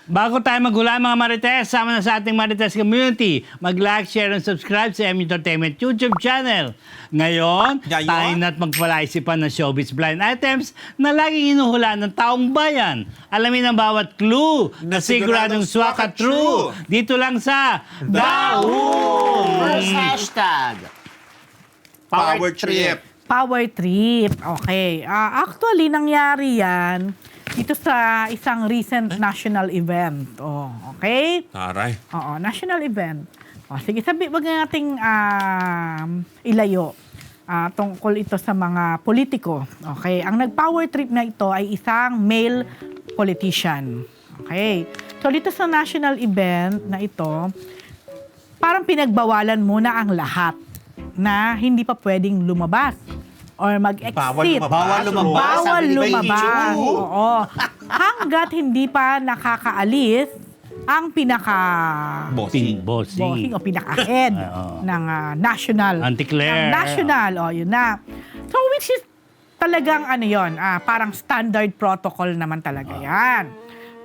Bago tayo maghula mga Marites, sama na sa ating Marites community. Mag-like, share, and subscribe sa M Entertainment YouTube channel. Ngayon, tayo na't magpalaisipan ng showbiz blind items na laging hinuhulaan ng taong bayan. Alamin ang bawat clue na siguradong swak at true. Dito lang sa Daho! First hashtag. Power trip. Power trip. Okay. Actually, nangyari yan dito sa isang recent national event. Oh, okay? Taray. Oo, national event. Sige, wag nating ilayo. Tungkol ito sa mga politiko. Okay? Ang nag-power trip na ito ay isang male politician. Okay? So, dito sa national event na ito, parang pinagbawalan muna ang lahat na hindi pa pwedeng lumabas or mag-exit. Bawal lumabas. Bawal Sabi ni lumabas. Chu. Oo. Hanggat hindi pa nakakaalis ang Bossing. bossing o pinaka-head ng national. Auntie Claire. Ng national. O, yun na. So, which is talagang ano yun, parang standard protocol naman talaga yan.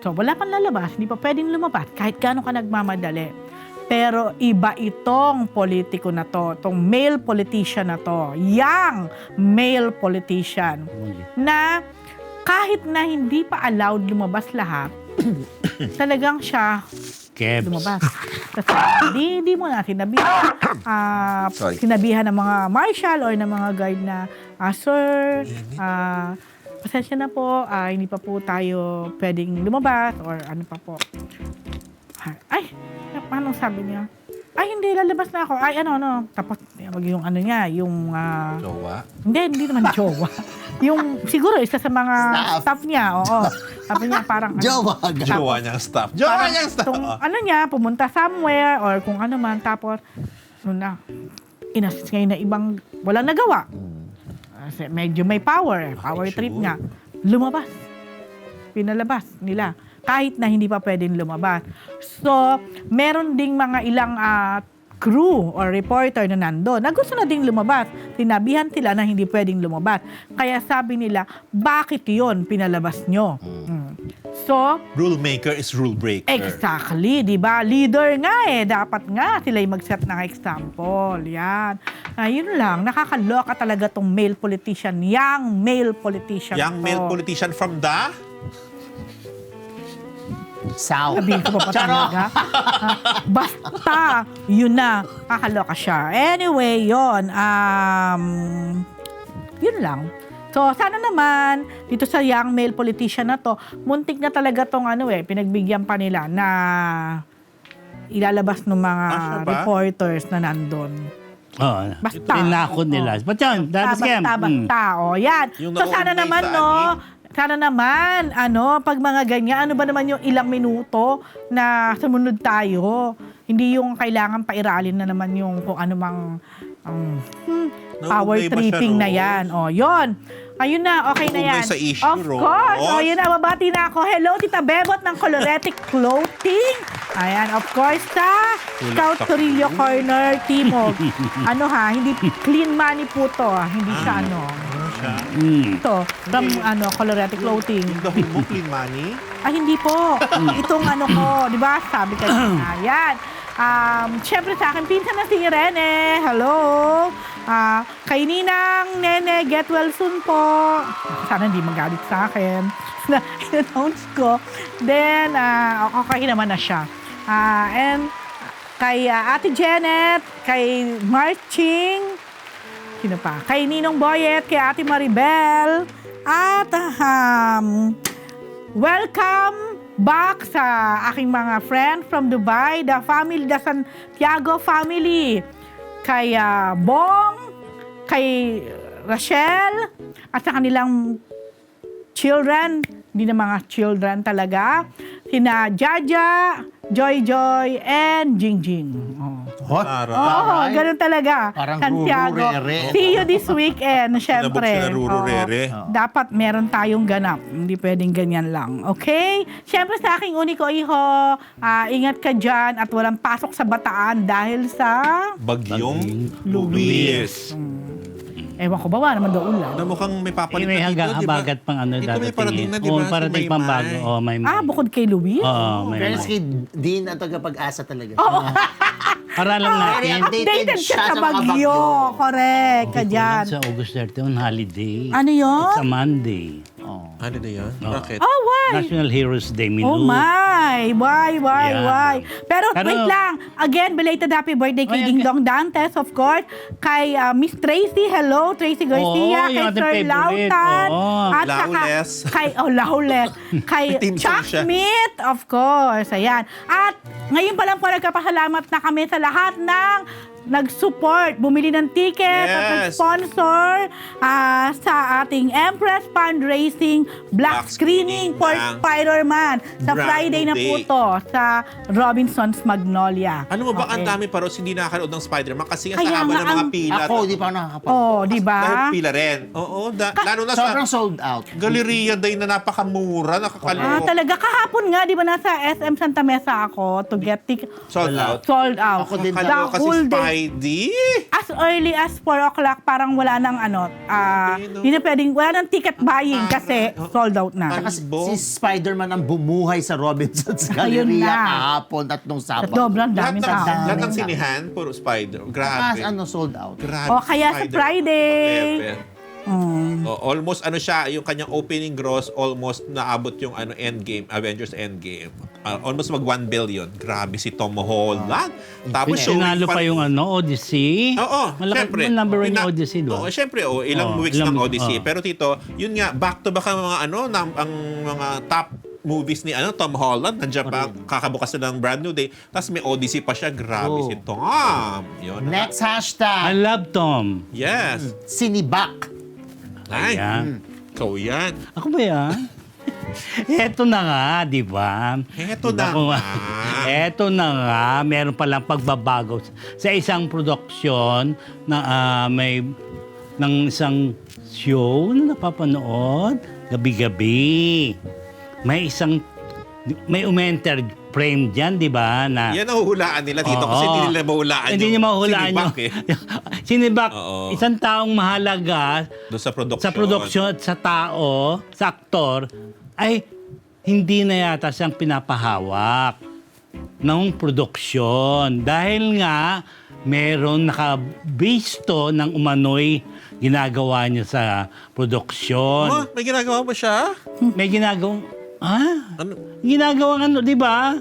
So, wala pang lalabas. Hindi pa pwedeng lumabas kahit gaano ka nagmamadali. Pero iba itong politiko na to, itong male politician na to, young male politician, na kahit na hindi pa allowed lumabas lahat, talagang siya Kebs. lumabas. Kasi hindi mo na sinabihan. Sinabihan ng mga marshal or ng mga guard na, Sir, pasensya na po, hindi pa po tayo pwedeng lumabas or ano pa po. Ay, paano sabi niya? Ay, hindi, lalabas na ako. Ay, ano. Tapos, yung ano niya, yung... Jowa? Hindi naman jowa. Yung, siguro, isa sa mga staff niya, oo. Sabi niya, parang... Jowa. Jowa niyang staff. Jowa niyang staff. Ano niya, pumunta somewhere, or kung ano man, tapos, inassist ngayon na ibang, walang nagawa. Kasi medyo may power trip nga. Lumabas. Pinalabas nila. Kahit na hindi pa pwedeng lumabas. So, meron ding mga ilang crew or reporter na nando na gusto na ding lumabas. Sinabihan sila na hindi pwedeng lumabas. Kaya sabi nila, bakit yun pinalabas nyo? So, Rule maker is rule breaker. exactly, di ba? Leader nga dapat nga sila'y mag-set ng example. Yan. Yun lang, nakakaloka talaga tong male politician, young male politician. Young male politician from the... South. Sabihin ko pa talaga. Basta, yun na. Kakaloka siya. Anyway, yun. Yun lang. So, sana naman, dito sa young male politician na to, muntik na talaga tong pinagbigyan pa nila na ilalabas ng mga reporters na nandun. Basta. Tinakot nila. Ba't yun? Basta. O, yan. So, sana naman, sana naman, pag mga ganyan, ano ba naman yung ilang minuto na sumunod tayo? Hindi yung kailangan pairalin na naman yung kung ano mang power tripping na yan. O, yun. Ayun na, okay na yan. Sa issue, Of course. O, yun na, babati na ako. Hello, Tita Bebot ng Coloretic Clothing. Ayan, of course, sa Scout Torillo Corner, Timog. Hindi clean money po to. Hindi siya ito, from Coloretic Clothing. Dahil mo clean money? Hindi po. Itong ko, di ba? Sabi ka na. Yan. Siyempre sa akin, pinsan na si Irene. Hello. Kay Ninang, Nene, get well soon po. Sana hindi magalit sa akin. Na in-announce ko. Then, okay naman na siya. And kay Ate Janet, kay Marching, sino pa? Kay Ninong Boyet, kay Ate Maribel, at welcome back sa aking mga friend from Dubai, the Santiago family. Kay Bong, kay Rachel, at sa kanilang children, hindi na mga children talaga, sina Jaja, Joy, and Jingjing. Ganun talaga. Parang Santiago. ruru-rere. See you this weekend, syempre. Ruru-rere. Dapat meron tayong ganap. Hindi pwedeng ganyan lang. Okay? Syempre sa aking uniko iho, ingat ka dyan at walang pasok sa Bataan dahil sa Bagyong Luis. Ewan ko ba, wala naman daw ulam. Na mukhang may papalit May na dito, di ba? habagat pang ano Dito may parating na, di ba? Oo, parating Si pang Maymay. bago. Oh, may Bukod kay Louis? Oo, may Pero si Dean ang tagapag-asa talaga. Para lang Very natin. Updated siya sa mga bagyo. Correct, ka dyan. Sa August 31, holiday. Ano yun? It's a Monday. Oh. Ano na yan? Bakit? Oh, why? National Heroes Day, Milu. Oh my! Why? Yeah. Pero Pero- wait lang. Again, belated happy birthday kay Ay, Ding okay. Dong Dantes, of course. Kay Miss Tracy, hello. Tracy Garcia. Oo, yung kay ating Sir favorite. Lautan. Oo. At saka, Laules. Laules. Kay Team Chuck song siya. Smith, of course. Ayan. At ngayon pa lang po nagkapasalamat na kami sa lahat ng nag-support, bumili ng ticket at Yes. nag-sponsor sa ating Empress Fundraising Black Black Screening screening for ng Spider-Man sa Brand Friday New na po Day. to sa Robinson's Magnolia. Ano mo ba, ang Okay. dami pa rin hindi nakakanood ng Spider-Man kasi nga Kaya sa haba nga ng mga ang- pila. Ako, di pa ako nakakapag. Oh, di ba? Dahil pila rin. Oo, lalo na sa Sobrang sold out. Galleria Day na napakamura, nakakalimutan. Talaga kahapon nga, di ba nasa SM Santa Mesa ako to get ticket. Sold out. Sold out. Ako din. The Kalo kasi whole day. Spidey. As early as 4 o'clock, parang wala nang hindi na pwedeng, wala nang ticket buying kasi sold out na. Ano? Kasi Bo. si Spider-Man ang bumuhay sa Robinson's Ayun Galleria na. kahapon at nung Sabado. Sobrang Lahat daming ng, tao. lahat ng sinihan, puro Spider. Grabe. Sold out. Grabe. O, kaya sa Spider. Friday. Bebe. Almost siya, yung kanyang opening gross almost naabot yung Endgame, Avengers Endgame. Almost mag 1 billion. Grabe si Tom Holland. Tapos Sinalo pa yung Odyssey. Oo, Malaki syempre. yung number one Pina- yung Odyssey, di ba? Oo, syempre, ilang Oo, weeks ng ilang- Odyssey. oo. Pero Tito, yun nga, back to back ang mga ang mga top movies ni Tom Holland. Nandiyan pa, kakabukas na ng Brand New Day. Tapos may Odyssey pa siya. Grabe Oh. si Tom. Yun. Next I hashtag, love Tom. Yes. sinibak. Ay, Ayan. ikaw yan. Ako ba yan? Eto na nga, di ba? Eto Diba na kung- nga. Eto na nga, meron palang pagbabago sa isang produksyon na may ng isang show na napapanood gabi-gabi. May umenter frame dyan, di ba? Na, Yan ang huhulaan nila dito kasi Oo. hindi nila mahulaan Hindi niya mahulaan sinibak yung... eh. Sinibak, Oo. isang taong mahalaga Doon sa production. sa produksyon at sa tao, sa aktor, ay hindi na yata siyang pinapahawak ng produksyon. Dahil nga, meron nakabisto ng umano'y ginagawa niya sa produksyon. Oh, may ginagawa ba siya? May ginagawang... Ano? Ginagawang di ba?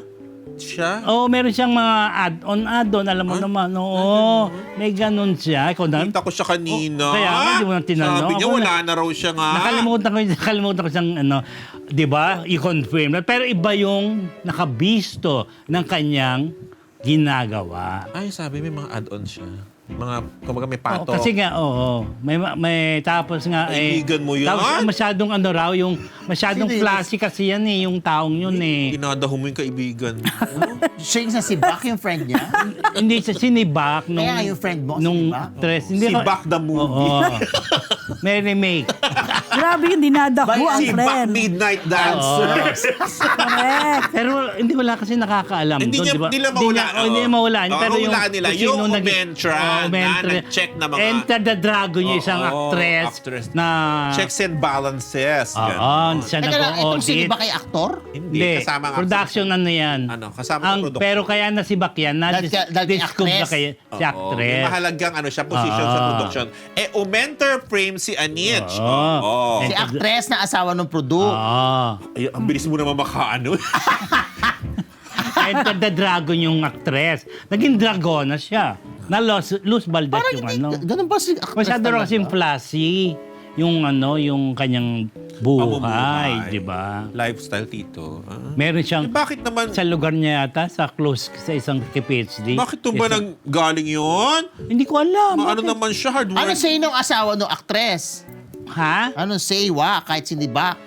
Siya? Oo, meron siyang mga add-on, alam mo naman. Oo, may ganun siya. Ikaw na, Kita ko siya kanina. Kaya nga, di mo na tinanong. Sabi niya, Ako wala na raw siya nga. nakalimutan ko siyang, di ba, i-confirm. Pero iba yung nakabisto ng kanyang ginagawa. Ay, sabi may mga add-on siya. Mga, kumbaga may pato. Kasi nga, may tapos nga, Kaibigan mo yun? Tapos masyadong yung masyadong Sino yun? classy kasi yan yung taong yun Dinadaho mo yung kaibigan mo. Siya yung sa sibak, yung friend niya. Hindi siya sinibak nung... Kaya nga yung friend mo, nung sinibak? tres. Hindi Si ko- Back the Movie. Oo. May remake. Grabe yung dinadaho ang Si Back friend. Midnight Dancers. Correct. Pero hindi wala kasi nakakaalam. Hindi doon, niya- di ba? hindi nila mahulaan, Hindi niya oo. mahulaan. Oo, Pero mahulaan nila. kung sino Yung naging- Omentra Oo, na nag-check na mga- Enter the Dragon yung isang Oo, actress na... Checks and balances. Oo, Ganon. siya Teka lang, itong nag-audit. sinibak ay aktor? Hindi, Hindi, kasama nga. production ano yan. Ano, kasama sa production. Pero kaya nasibak yan, Dahil na-discover na actress. kaya si Oo, actress. may mahalagang siya, position sa Oo. production. Umenter frame si Anich. Oo. Oo. Si actress na asawa ng product. Oo. Ay, ang bilis mo naman makaano. Enter the Dragon yung actress. Naging dragona siya. Na Luz Baldas Parang yung hindi, ganun ba si actress Masyado raw talaga? kasing flashy yung kanyang buhay, di ba? Lifestyle, Tito. Meron siyang Bakit naman, sa lugar niya yata, sa close sa isang PhD. bakit to ba nang galing yun? Hindi ko alam. Ano Bakit? naman siya, hard work? Ano say ng asawa ng actress? Ha? Ano say, kahit sinibak?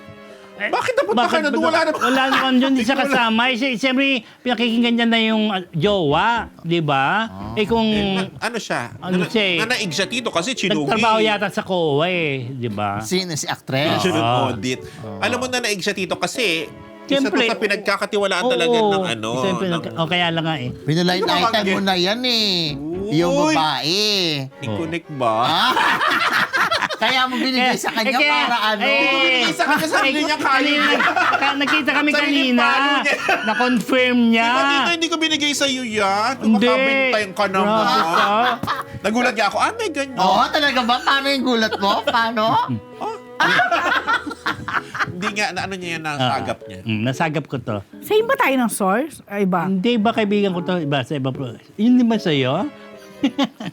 Bakit napunta ka na doon? Wala naman. Wala naman yun, hindi siya kasama. Siyempre, pinakikinggan niya na yung jowa, di ba? Eh kung Ano siya? Ano siya eh? Nanaig siya, Tito, kasi chinugi. nagtrabaho yata sa COA di ba? Sino si actress? Siya audit. Alam mo, nanaig siya, Tito, kasi isa to Siyempre, sa pinagkakatiwalaan talaga ng ano. Siyempre, ng- o kaya lang nga eh. Pinaline Ano ba item bang- mo na yan eh. Yung Uy! babae. Ikonik ba? Kaya mo binigay sa kanya para ano? Binigay sa kanya, sarili niya kaya. Nakita kami Sarili kanina. palo niya. Na-confirm niya. Diba dito, hindi ko binigay sa iyo yan. Hindi. Kumakabintay ka naman. Grabe ka. Nagulat niya ako, may ganyan. Oo, talaga ba? Paano yung gulat mo? Paano? Hindi nga, ano niya yan, nasagap niya. Nasagap ko to. Same ba tayo ng source? Ay, iba? Hindi ba kaibigan ko to? Iba sa iba. Yun din ba sa'yo?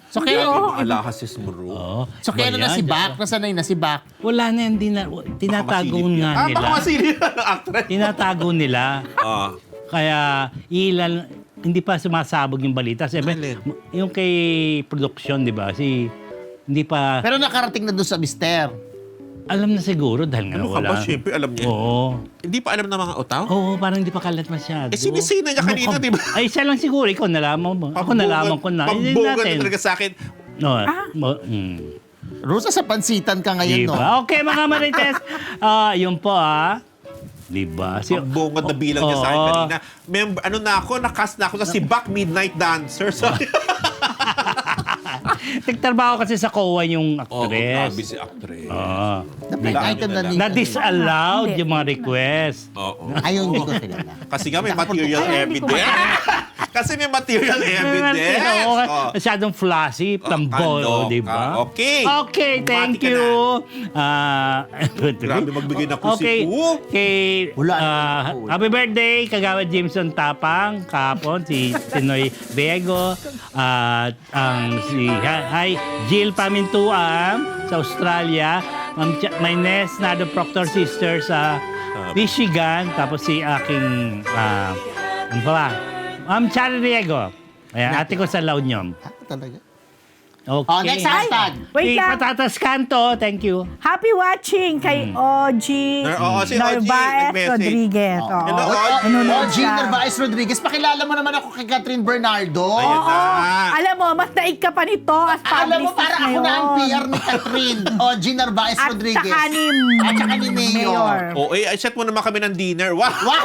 So, kaya, Mga alahasis mo, Ru. Oo. so, kaya Ba na si yan? Bak? Nasanay na si Bak? Wala na, hindi na. Tinatago Baka masilip nga yan. nila. Baka masilip yan ang actress. Tinatago nila. Kaya ilan, hindi pa sumasabog yung balita. Siyempre, Alin? yung kay production, di ba? Hindi pa, Pero nakarating na doon sa mister. alam na siguro dahil nga Ano ka wala. ba? Siyempre, alam niya. Oo. Hindi pa alam ng mga otaw? Oo, parang hindi pa kalat masyado. Sinisina niya kanina, di ba? Ay, isa lang siguro. Ikaw nalaman mo. Ako nalaman ko na. Hindi Pambugan natin. na talaga sa akin. No, Rusa, sa pansitan ka ngayon, no? Diba? Okay, mga Marites. Yun po, Diba? Pambungad na bilang niya sa akin Oo. kanina. Ano na ako, nakas na ako sa si Bak Midnight Dancer. So, Nagtrabaho kasi sa COA yung grabe actress. si actress. Blind item na ni... Na-disallowed Hindi. yung mga request. Oo. Ayun, hindi ko kilala. Kasi nga may material Ay, hindi ko evidence. Kasi may material evidence. Oo, Oh. masyadong flashy, tambo, kaloka. di ba? Okay. Okay, thank Bumati ka you. Grabe magbigay na po si Okay, Pu. kay, Wala na po. happy birthday, Kagawad Jameson Tapang, kapon, si Tinoy Bego, at hi, Jill Pamintuan sa Australia, my Ness Nado Proctor sister sa Michigan, tapos si aking, ano pa ba? Chari Diego. Ayan, ate ko sa La Union. Talaga? Okay. Oh, next hashtag. Wait Si lang. Patatas Canto, thank you. Happy watching kay OG Oo, si OG, Narvaez nag-message. Rodriguez. Oh. Oo. Hello, OG. Nanonood OG siya. Narvaez Rodriguez, pakilala mo naman ako kay Catherine Bernardo. Ayan na. Alam mo, mas naig ka pa nito as Alam mo, publicist para ako na ang ngayon. PR ni Catherine. OG Narvaez At Rodriguez. saka ni At saka ni Mayor. Oh, set mo naman kami ng dinner. Wow! Wow!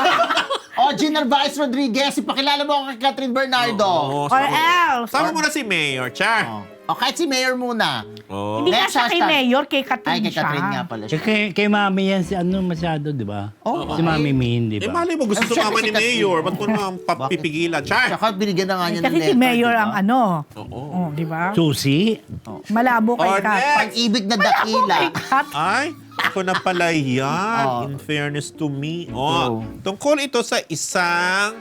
OG Narvaez Rodriguez, ipakilala mo ako kay Catherine Bernardo. Oo, Or else. Sama mo na si Mayor, Char. O, kahit si Mayor muna. Oh. Hindi nga Next siya kay hashtag. Mayor, kay Ay, Catherine kay Catherine nga siya. pala siya. Kay Mami yan, si ano masyado, di ba? Oo, Si Mami Min, di Eh, ba? mali mo, gusto Ay, sumama syempre ni si Catherine. Mayor. Ba't mo naman papipigilan? Char! Tsaka binigyan na nga niya ng Kasi si letter, Mayor diba? ang ano. Oo. Oh, di ba? Susi? Malabo kay Or Kat. next. Pag-ibig na dakila. Kat. Ay, ako na pala yan. Oh. In fairness to me. Oh. Tungkol ito sa isang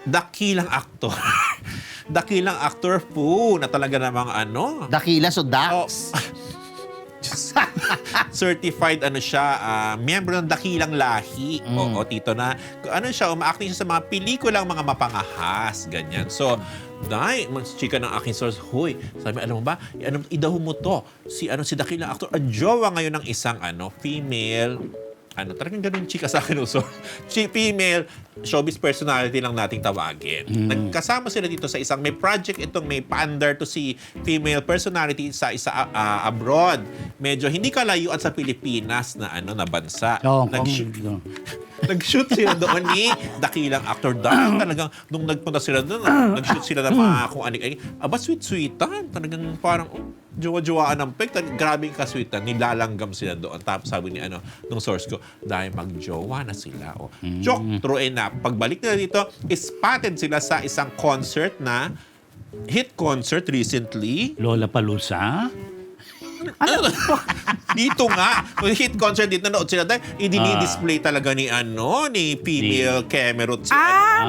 dakilang aktor. Dakilang actor po na talaga namang ano. Dakila, so Oh. Dax. Certified ano siya, miyembro ng dakilang lahi. Oo, tito na. Ano siya, umaacting siya sa mga pelikulang mga mapangahas, ganyan. So, dahil, chika ng aking source, huy, sabi, alam mo ba, idaho mo to, si dakilang actor, ang jowa ngayon ng isang female, talagang ganun chika sa akin, so, female showbiz personality lang nating tawagin. Nagkasama sila dito sa isang, may project itong may pander to si female personality sa isa abroad. Medyo hindi kalayuan sa Pilipinas na na bansa. Oo, Nag-shoot sila doon ni dakilang actor dahil talagang nung nagpunta sila doon, nag-shoot sila ng mga kung ano-ano. Aba, sweet-sweetan. Talagang parang jowa-jowaan ng pek. Grabe yung kasweetan. Nilalanggam sila doon. Tapos sabi ni nung source ko, dahil magjowa na sila. Joke, true enough. Pagbalik nila dito, spotted sila sa isang concert na hit concert recently. Lola Palusa? Dito nga, hit concert dito, nanood sila dahil i-display talaga ni female Camerot si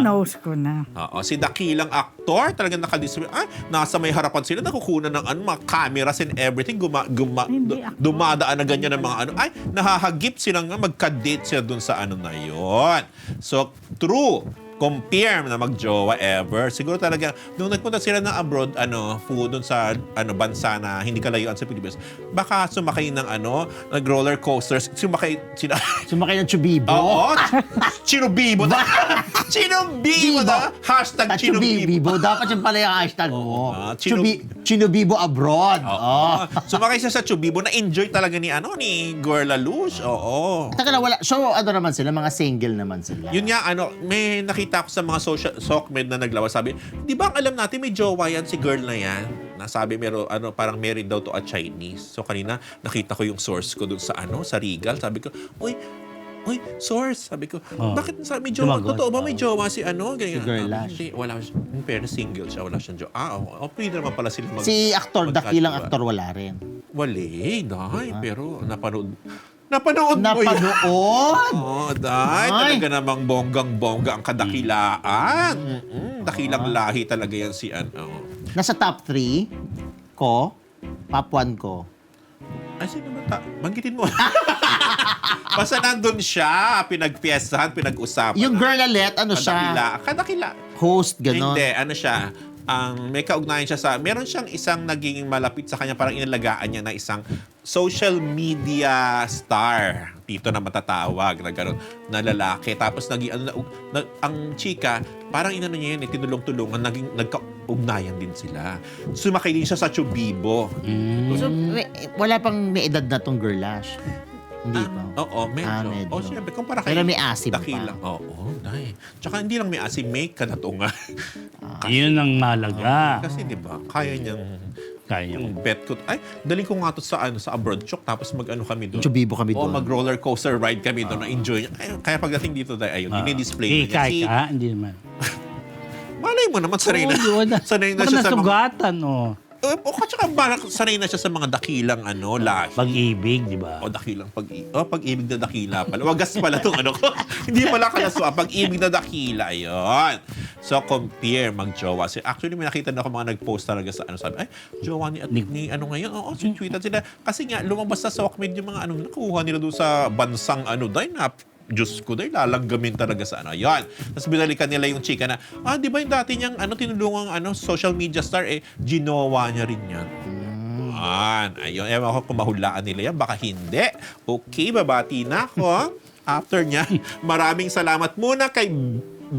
Knows ko na. Oo, si dakilang aktor, talagang nakadisplay. Nasa may harapan sila, nakukunan ng mga cameras and everything. Hindi ako. Dumadaan na ganyan ng mga nahahagip sila nga, magka-date sila dun sa na yon. So, true. Compare na magjowa ever. Siguro talaga, nung nagpunta sila ng abroad, doon sa bansa na hindi kalayuan sa Pilipinas, baka sumakay ng nag-roller coasters, sumakay Sumakay ng Chubibo. Oo. Chinubibo na. Chinubibo na. Hashtag Chinubibo. Chubibo. Dapat yung pala yung hashtag mo. Chinu- Chubibo abroad. Oo. Sumakay siya sa Chubibo. Na-enjoy talaga ni Gorla Luz. Oo. Taka na, wala. So, naman sila? Mga single naman sila. Yun nga, may nakita ko sa mga social sokmed na naglawas. Sabi, di ba ang alam natin may jowa yan, si girl na yan? nasabi parang married daw to a Chinese. So kanina nakita ko yung source ko dun sa sa Regal. Sabi ko, Uy, source. Sabi ko, bakit sabi jowa? Sumagot. Totoo ba may jowa si ganyan? Si Girlash. Hindi, wala siya. Pero single siya, wala siyang jowa. Pwede naman pala sila Si aktor, dakilang magkadiwa. aktor, wala rin. Wali, Day. Pero napanood mo yun. Napanood? Oo, Day. Talaga namang bonggang-bongga ang kadakilaan. Dakilang lahi talaga yan si Nasa top 3 ko, top 1 ko. Ay, sino ba banggitin mo. Basta nandun siya, pinagpiestahan, pinag-usapan. Yung girlalet, ano siya? Kadakila. Host, gano'n. Hindi, siya. May kaugnayan siya meron siyang isang naging malapit sa kanya, parang inalagaan niya na isang social media star. Dito na matatawag na gano'n, na lalaki. Tapos ang chika, parang niya yun, tinulong-tulungan, nagkaugnayan din sila. Sumakay din siya sa Chubibo. So, wala pang may edad na tong Girlash. Hindi pa. Oo, medyo. medyo. Siyempre, kumpara kay Pero may asim dakilang. pa. Oo, dahil. Tsaka hindi lang may asim, may kanatungan. Yun ang malaga. Kasi di ba, kaya niyang Kaya yung bet ko. Ay, daling ko nga to sa abroad chok, tapos kami doon. Chubibo kami O doon. mag-roller coaster ride kami doon, na-enjoy niya. Kaya pagdating dito, ayun, dinidisplay niya. Hikay ka, hindi naman. Malay mo naman, sanay na. Sanay na Baka siya sa mga... nasugatan, Tsaka sanay na siya sa mga dakilang lahi. Pag-ibig, di ba? O dakilang pag-ibig na dakila pala. Wagas pala itong ko. Hindi pala kalaswa. Pag-ibig na dakila. Ayun. So, compare mag-jowa. Actually, may nakita na ako mga nag-post talaga sa sabi, ay, jowa ni ngayon. Oo, tweetan sila. Kasi nga, lumabas sa Sokmed yung mga nakuha nila doon sa bansang Diyos ko, dahil lalanggamin talaga sa Yan. Tapos binalikan nila yung chika na, di ba yung dati niyang tinulungang social media star, ginawa niya rin yan. Ayun. Ewan ko kung mahulaan nila yan. Baka hindi. Okay, babati na ako. After niya, maraming salamat muna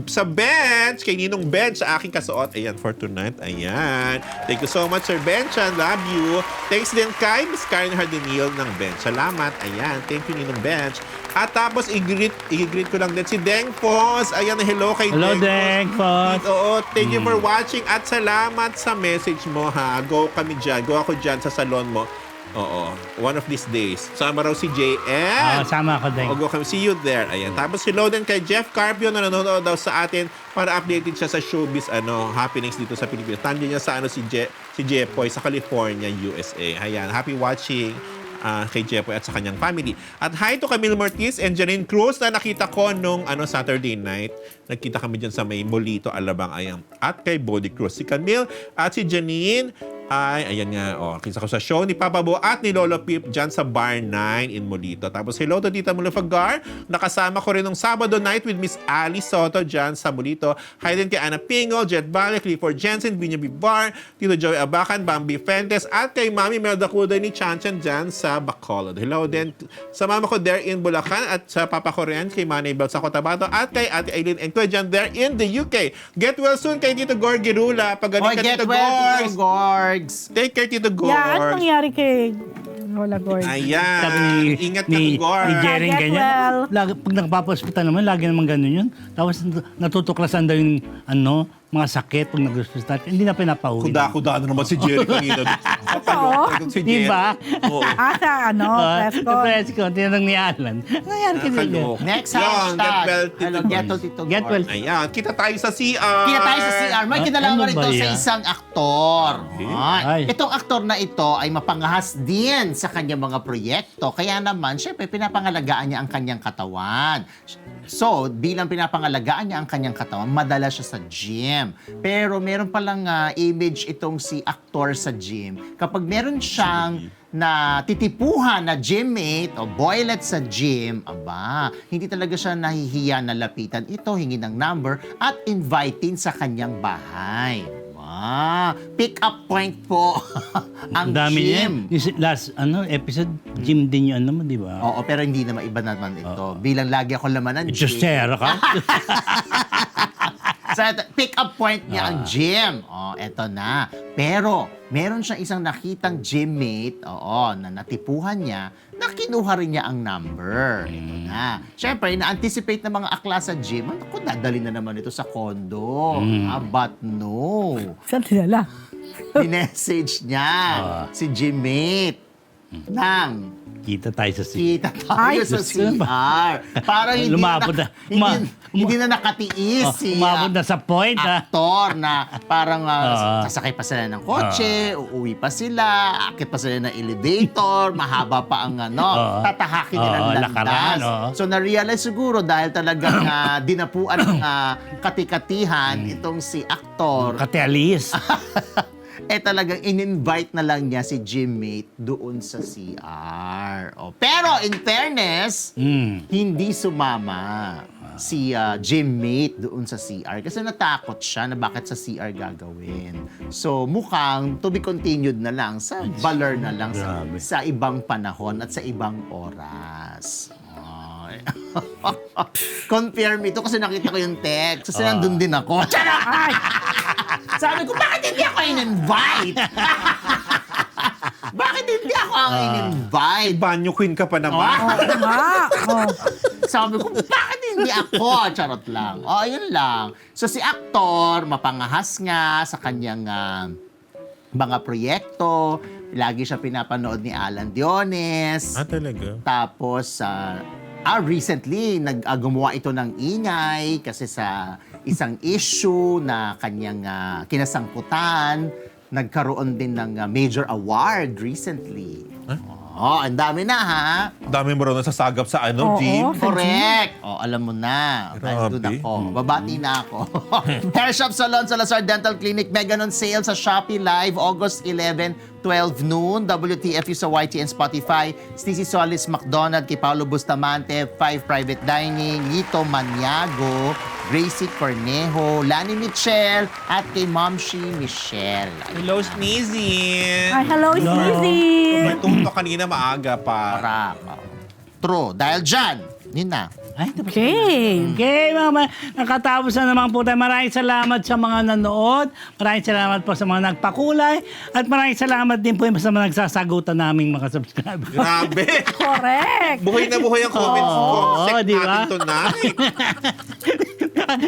sa bench, kay Ninong Bench, sa aking kasuot. Ayan, for tonight. Ayan. Thank you so much, Sir Bench. I love you. Thanks din kay Miss Karen Hardinil ng Bench. Salamat. Ayan. Thank you, Ninong Bench. At tapos, i-greet ko lang din si Deng Pos. Ayan, hello kay Hello, Deng Deng Pos. Oo, thank you for watching at salamat sa message mo, ha. Go kami dyan. Go ako dyan sa salon mo. Oo. One of these days. Sama raw si JN. Sama ako, Deng. Go kami. See you there. Ayan. Tapos hello din kay Jeff Carpio na nanonood daw sa atin para updated siya sa showbiz happenings dito sa Pilipinas. Tandiyan niya sa si Jepoy sa California, USA. Ayan. Happy watching kay Jepoy at sa kanyang family. At hi to Camille Mortiz and Janine Cruz na nakita ko nung Saturday night. Nagkita kami dyan sa may Molito, Alabang. Ayan. At kay Body Cruz. Si Camille at si Janine ayan nga, kita ko sa show ni Papa Bo at ni Lolo Pip dyan sa Bar 9 in Molito. Tapos hello to Tita Mulufagar. Nakasama ko rin nung Sabado night with Miss Ali Soto dyan sa Molito. Hi din kay Ana Pingo, Jet Bale, Clifford Jensen, Binya Bibar, Tito Joey Abacan, Bambi Fentes, at kay Mami Melda Kuday ni Chanchan dyan sa Bacolod. Hello din sa mama ko there in Bulacan at sa Papa ko rin kay Manay Bel sa Cotabato at kay Ate Aileen and Kuya dyan there in the UK. Get well soon kay Tito Gorgie Rula. Pagaling ka Tito Tito Gorgs. Take care, Tito Gorgs. Ano nangyari kay Lola Gorg? Ayan. Sabi Ingat ka, Tito Gorgs. ni Jering Get ganyan. well. Pag nagpapahospital naman, lagi naman ganun yun. Tapos natutuklasan daw yung mga sakit pag nag-hospital. Hindi na pinapauwi. Kuda-kuda na naman si Jerry kanina. Si Di ba? Oo. Sa press Sa con. press con, tinanong ni Alan. Nangyari ka din yun. Next Yan, hashtag. get well, Tito Hello, Gorgs. get well, Tito Get well. Gorgs. Ayan. Kita tayo sa CR. Kita tayo sa CR. May kinalaman ano rin ba to sa yan? isang aktor. Ay. Itong aktor na ito ay mapangahas din sa kanyang mga proyekto. Kaya naman, syempre, pinapangalagaan niya ang kanyang katawan. So, bilang pinapangalagaan niya ang kanyang katawan, madala siya sa gym. Pero meron palang image itong si aktor sa gym. Kapag meron siyang na titipuhan na gymmate o boylet sa gym, hindi talaga siya nahihiya na lapitan ito, hingi ng number at inviting sa kanyang bahay. Pick up point po ang Dami gym. niya. Yung last episode, gym din yung mo, di ba? Oo, pero hindi naman iba naman ito. Bilang lagi ako laman ng gym. Justera ka? Sa pick up point niya ang gym. eto na. Pero, meron siyang isang nakitang gymmate, na natipuhan niya, na kinuha rin niya ang number. Ito na. Siyempre, na-anticipate ng mga akla sa gym, ako, dadali na naman ito sa condo. But no. Saan sinala? Minessage niya si gymmate ng Kita tayo sa scene. kita tayo sa Diyos ko. CR. Parang hindi Lumabot na, na. hindi na nakatiis si Umabot na sa point, aktor na parang sasakay pa sila ng kotse, uuwi pa sila, akit pa sila ng elevator, mahaba pa ang tatahakin nila ng lakaran, landas. So na-realize siguro dahil talagang dinapuan ng katikatihan itong si aktor, Katialis. talagang in-invite na lang niya si gymmate doon sa CR. Pero in fairness, hindi sumama si gymmate doon sa CR kasi natakot siya na bakit sa CR gagawin. So mukhang to be continued na lang sa baler na lang sa ibang panahon at sa ibang oras. Confirm ito kasi nakita ko yung text. Kasi nandun din ako. Ay! Sabi ko, bakit hindi ako in-invite? Bakit hindi ako ang in-invite? Banyo queen ka pa naman. Sabi ko, bakit hindi ako? Charot lang. Yun lang. So si aktor, mapangahas nga sa kanyang mga proyekto. Lagi siya pinapanood ni Alan Diones. Talaga? Tapos, recently, gumawa ito ng ingay kasi sa isang issue na kanyang kinasangkutan, nagkaroon din ng major award recently. Ang dami na, ha? Dami mo rin nasasagap sa gym? Correct. alam mo na. Grabe. Doon ako. Babati na ako. Hair Shop Salon, Salazar Dental Clinic, mega on sale sa Shopee Live, August 11, 12 noon. WTFU sa YT and Spotify. Stacey Solis McDonald, kay Paolo Bustamante, 5 Private Dining, Lito Maniago, Gracie Cornejo, Lani Michelle, at kay Momshi Michelle. Hello, Sneezy! Ay, hello, Sneezy! May tunto kanina maaga pa. Para. True. Dahil dyan, yun na. Ay, tapos Okay. Okay, nakatapos na naman po tayo. Maraming salamat sa mga nanood. Maraming salamat po sa mga nagpakulay. At maraming salamat din po sa mga nagsasagutan naming mga subscribers. Grabe! Correct. Buhay na buhay ang comments ko. Check di ba? natin tonight.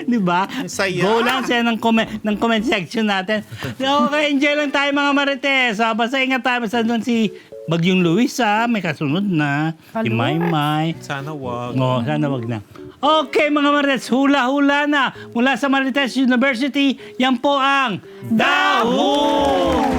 Di ba? saya. Go lang siya ng comment section natin. Okay, enjoy lang tayo mga Marites. Basta ingat tayo. Basta doon si Bagyong Luis, may kasunod na. Si Hello. Maymay. Sana wag. Sana wag na. Okay mga Marites, hula-hula na. Mula sa Marites University, yan po ang Dahu!